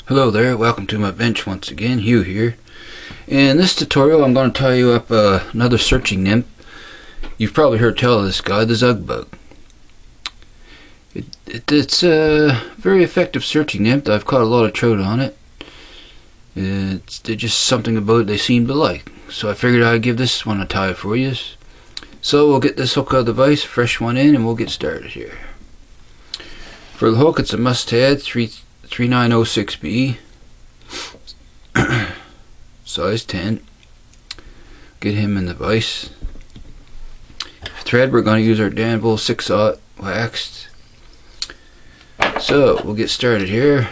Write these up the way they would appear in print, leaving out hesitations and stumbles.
Hello there, welcome to my bench once again. Hugh here. In this tutorial I'm going to tie you up another searching nymph. You've probably heard tell of this guy, the zug bug. It's a very effective searching nymph. I've caught a lot of trout on it. It's just something about it they seem to like. So I figured I'd give this one a tie for you. So we'll get this hook out of the vise, fresh one in, and we'll get started here. For the hook, it's a mustad 3906B, size 10. Get him in the vise. Thread, we're going to use our Danville 6/0 waxed. So we'll get started here.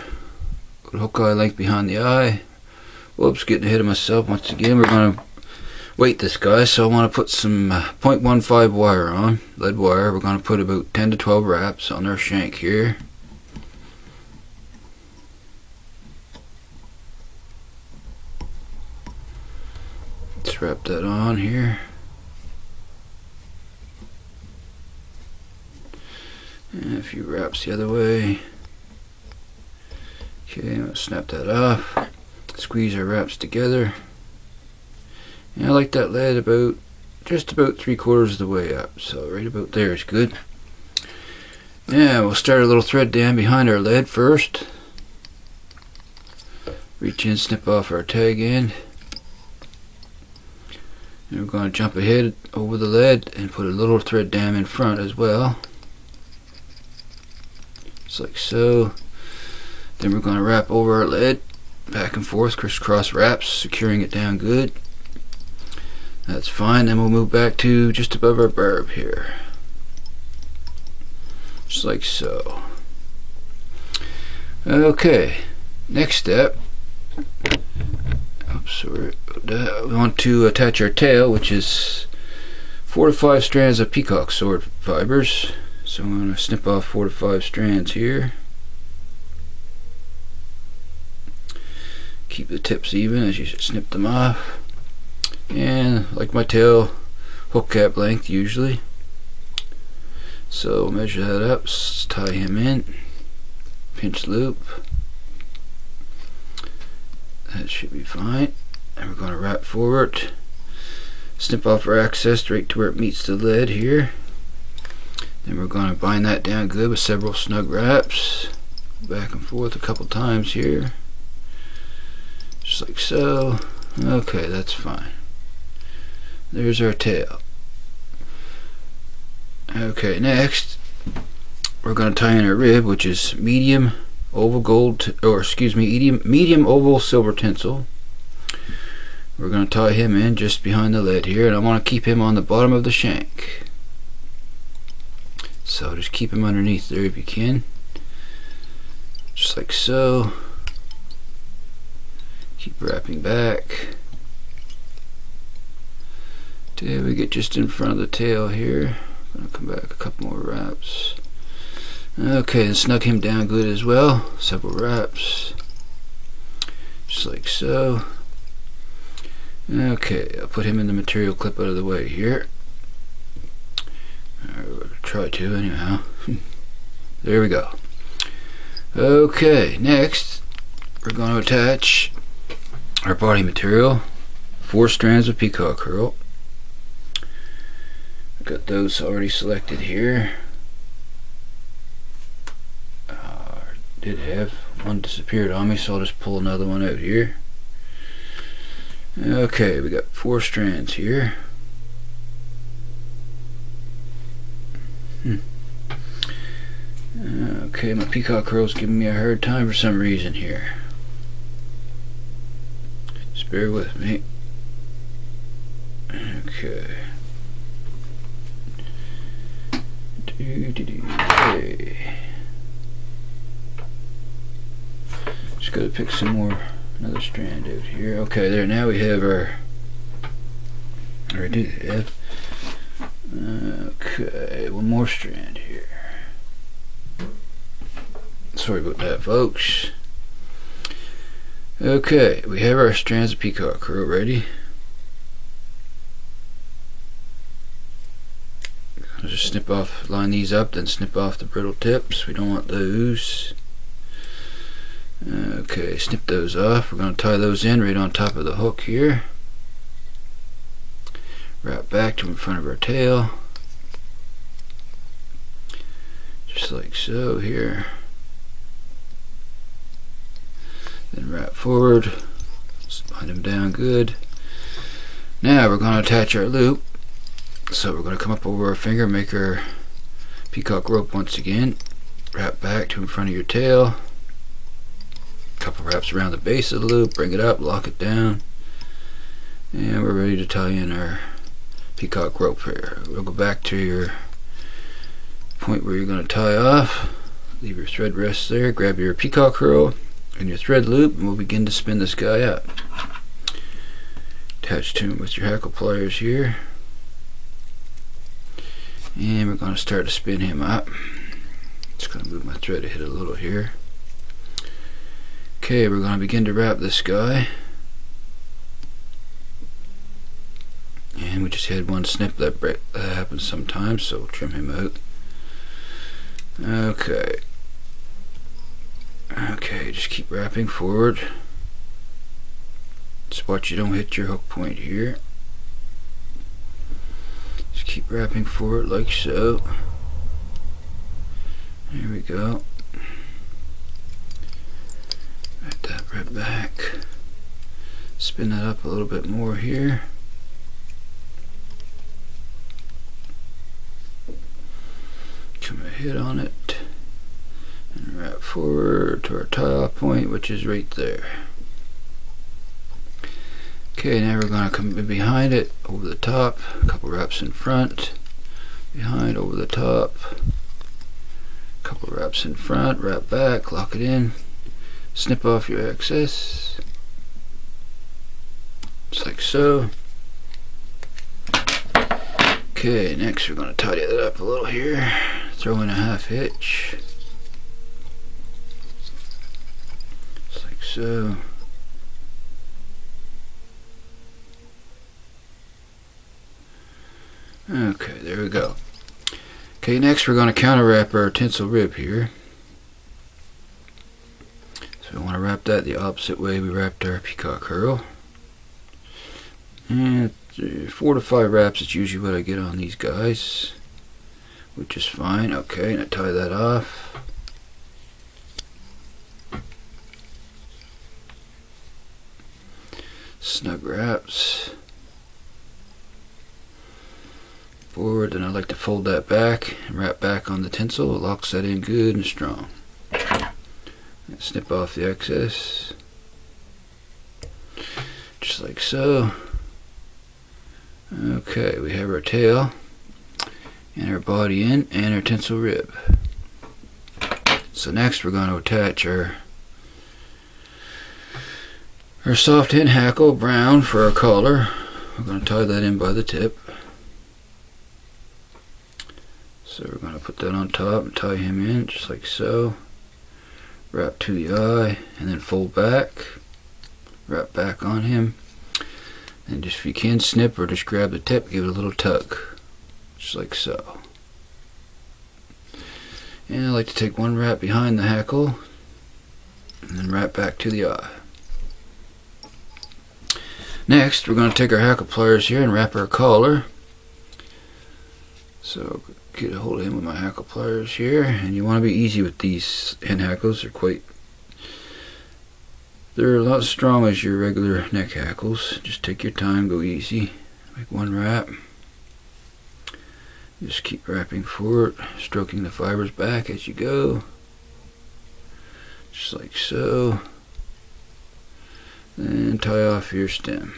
Put hook eye length behind the eye. Whoops, getting ahead of myself once again. We're going to weight this guy, so I want to put some 0.15 wire on, lead wire. We're going to put about 10 to 12 wraps on our shank here. Let's wrap that on here. And a few wraps the other way. Okay, I'm going to snap that off. Squeeze our wraps together. And I like that lead about just about 3/4 of the way up, so right about there is good. Now we'll start a little thread down behind our lead first. Reach in, snip off our tag end. And we're going to jump ahead over the lead and put a little thread down in front as well. Just like so. Then we're going to wrap over our lead, back and forth, crisscross wraps, securing it down good. That's fine. Then we'll move back to just above our barb here. Just like so. Okay, next step. Oops, sorry about that. We want to attach our tail, which is 4 to 5 strands of peacock sword fibers. So I'm going to snip off 4 to 5 strands here. Keep the tips even as you snip them off. And like my tail, hook cap length usually. So measure that up, tie him in, pinch loop. That should be fine. And we're going to wrap forward, snip off our excess right to where it meets the lead here. Then we're going to bind that down good with several snug wraps, back and forth a couple times here, just like so. Okay, that's fine. There's our tail. Okay, next we're going to tie in our rib, which is medium oval gold, or excuse me, medium oval silver tinsel. We're going to tie him in just behind the lead here, and I want to keep him on the bottom of the shank. So just keep him underneath there if you can, just like so. Keep wrapping back till we get just in front of the tail here. I'm going to come back a couple more wraps. Okay, and snug him down good as well. Several wraps, just like so. Okay, I'll put him in the material clip out of the way here. Or try to anyhow. There we go. Okay, next we're going to attach our body material, 4 strands of peacock herl. I've got those already selected here. Did have one disappeared on me, so I'll just pull another one out here. Okay, we got 4 strands here. Okay, my peacock herl's giving me a hard time for some reason here. Just bear with me. Okay. Okay. Just gotta pick some more, another strand out here. Okay, there, now we have our, or I do have, okay, one more strand here. Sorry about that, folks. Okay, we have our strands of peacock herl ready. I'll just snip off, line these up, then snip off the brittle tips. We don't want those. Okay, snip those off. We're going to tie those in right on top of the hook here. Wrap back to in front of our tail. Just like so here. Then wrap forward. Bind them down good. Now we're going to attach our loop. So we're going to come up over our finger, make our peacock rope once again. Wrap back to in front of your tail. Couple wraps around the base of the loop, bring it up, lock it down, and we're ready to tie in our peacock rope here. We'll go back to your point where you're going to tie off, leave your thread rest there, grab your peacock herl and your thread loop, and we'll begin to spin this guy up. Attach to him with your hackle pliers here, and we're going to start to spin him up. Just going to move my thread ahead a little here. Okay, we're going to begin to wrap this guy, and we just had one snip. That happens sometimes, so we'll trim him out. Okay, just keep wrapping forward. Just watch you don't hit your hook point here. Just keep wrapping forward like so. There we go. Wrap that right back. Spin that up a little bit more here. Come ahead on it and wrap forward to our tie-off point, which is right there. Okay, now we're going to come behind it, over the top, a couple wraps in front, behind, over the top, a couple wraps in front, wrap back, lock it in. Snip off your excess, just like so. Okay, next we're going to tidy that up a little here. Throw in a half hitch, just like so. Okay, there we go. Okay, next we're going to counter wrap our tinsel rib here. So we want to wrap that the opposite way we wrapped our peacock herl. And 4 to 5 wraps is usually what I get on these guys, which is fine. Okay, now tie that off. Snug wraps. Forward, and I like to fold that back and wrap back on the tinsel. It locks that in good and strong. Snip off the excess, just like so. Okay, we have our tail and our body in and our tinsel rib. So next we're going to attach our soft hen hackle brown for our collar. We're going to tie that in by the tip. So we're going to put that on top and tie him in just like so. Wrap to the eye and then fold back. Wrap back on him. And just if you can snip or just grab the tip, give it a little tug. Just like so. And I like to take one wrap behind the hackle and then wrap back to the eye. Next, we're going to take our hackle pliers here and wrap our collar. So get a hold of him with my hackle pliers here, and you want to be easy with these hen hackles. They're a lot strong as your regular neck hackles. Just take your time, go easy. Make one wrap. Just keep wrapping forward, stroking the fibers back as you go. Just like so. Then tie off your stem.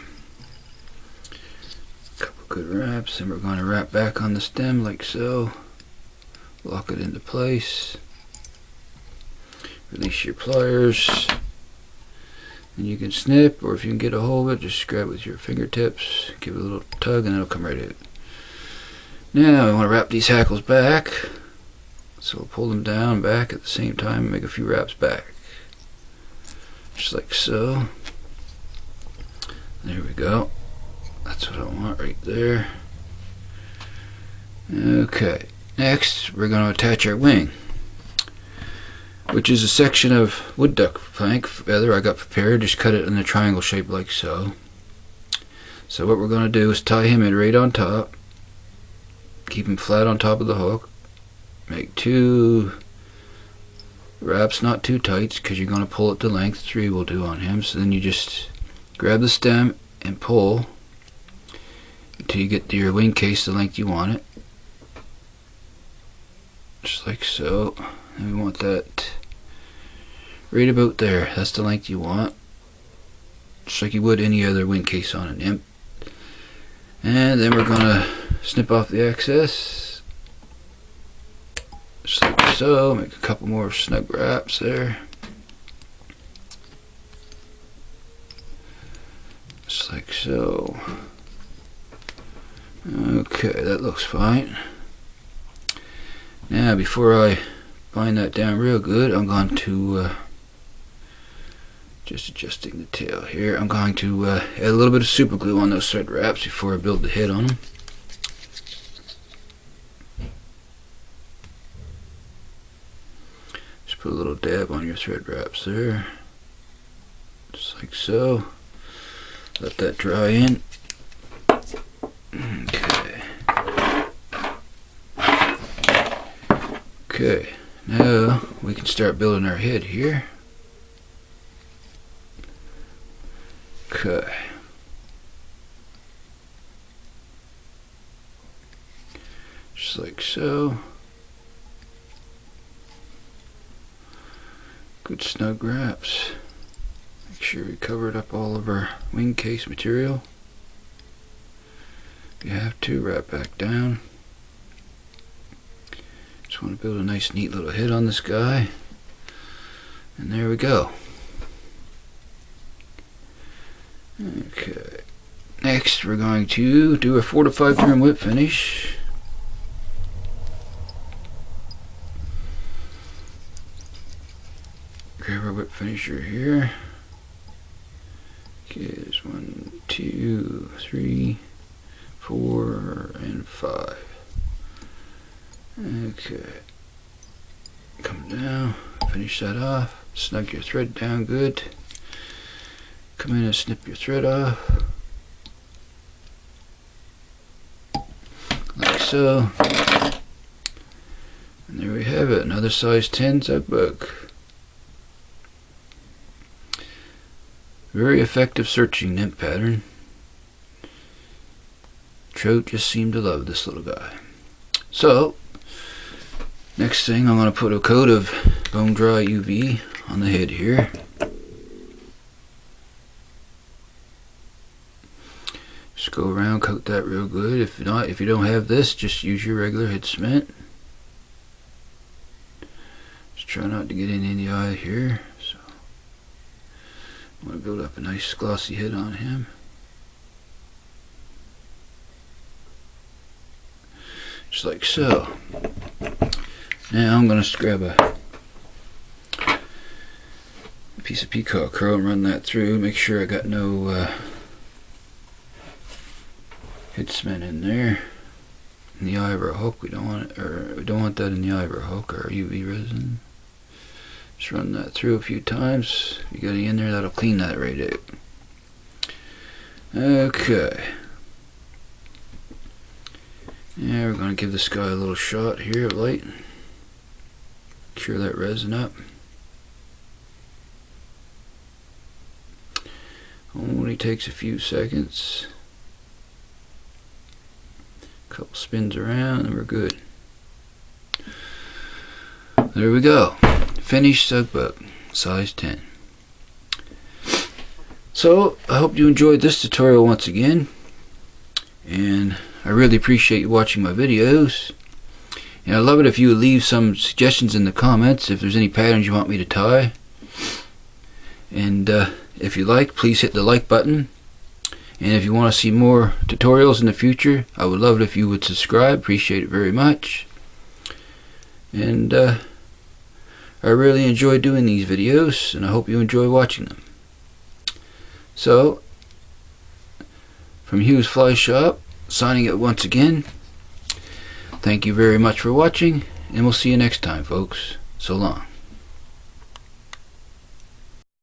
Couple good wraps, and we're going to wrap back on the stem like so. Lock it into place. Release your pliers. And you can snip, or if you can get a hold of it, just grab it with your fingertips, give it a little tug, and it'll come right out. Now we want to wrap these hackles back. So we'll pull them down back at the same time and make a few wraps back. Just like so. There we go. That's what I want right there. Okay, next we're going to attach our wing. which is a section of wood duck plank feather I got prepared. Just cut it in a triangle shape like so. So what we're going to do is tie him in right on top. Keep him flat on top of the hook. Make 2 wraps, not too tight, because you're going to pull it to length. 3 will do on him. So then you just grab the stem and pull until you get your wing case the length you want it. Just like so. And we want that right about there. That's the length you want. Just like you would any other wing case on an imp. And then we're going to snip off the excess. Just like so. Make a couple more snug wraps there. Just like so. Okay, that looks fine. Now before I bind that down real good, I'm going to just adjusting the tail here, I'm going to add a little bit of super glue on those thread wraps before I build the head on them. Just put a little dab on your thread wraps there, just like so. Let that dry in. Okay, now we can start building our head here. Okay. Just like so. Good snug wraps. Make sure we covered up all of our wing case material. If you have to, wrap back down. Just want to build a nice neat little head on this guy. And there we go. Okay. Next we're going to do a 4 to 5 trim whip finish. Grab our whip finisher here. Okay, there's 1, 2, 3, 4, and 5. Okay. Come down, finish that off, snug your thread down good. Come in and snip your thread off. Like so. And there we have it, another size 10 zug bug. Very effective searching nymph pattern. Trout just seemed to love this little guy. So, next thing, I'm going to put a coat of bone dry UV on the head here. Just go around, coat that real good. If not, if you don't have this, just use your regular head cement. Just try not to get in the eye here. So, I'm going to build up a nice glossy head on him. Just like so. Now I'm going to grab a piece of peacock herl and run that through. Make sure I got no head cement in there. In the eye of our hook, we don't want it, or we don't want that in the eye of our hook, our UV resin. Just run that through a few times. If you got any in there, that'll clean that right out. Okay. Yeah, we're going to give this guy a little shot here of light. Cure that resin up. Only takes a few seconds. Couple spins around and we're good. There we go. Finished zug bug, size 10. So I hope you enjoyed this tutorial once again, and I really appreciate you watching my videos. And I'd love it if you would leave some suggestions in the comments if there's any patterns you want me to tie. And if you like, please hit the like button. And if you want to see more tutorials in the future, I would love it if you would subscribe. Appreciate it very much. And I really enjoy doing these videos, and I hope you enjoy watching them. So, from Hugh's Fly Shop, signing it once again. Thank you very much for watching, and we'll see you next time, folks. So long.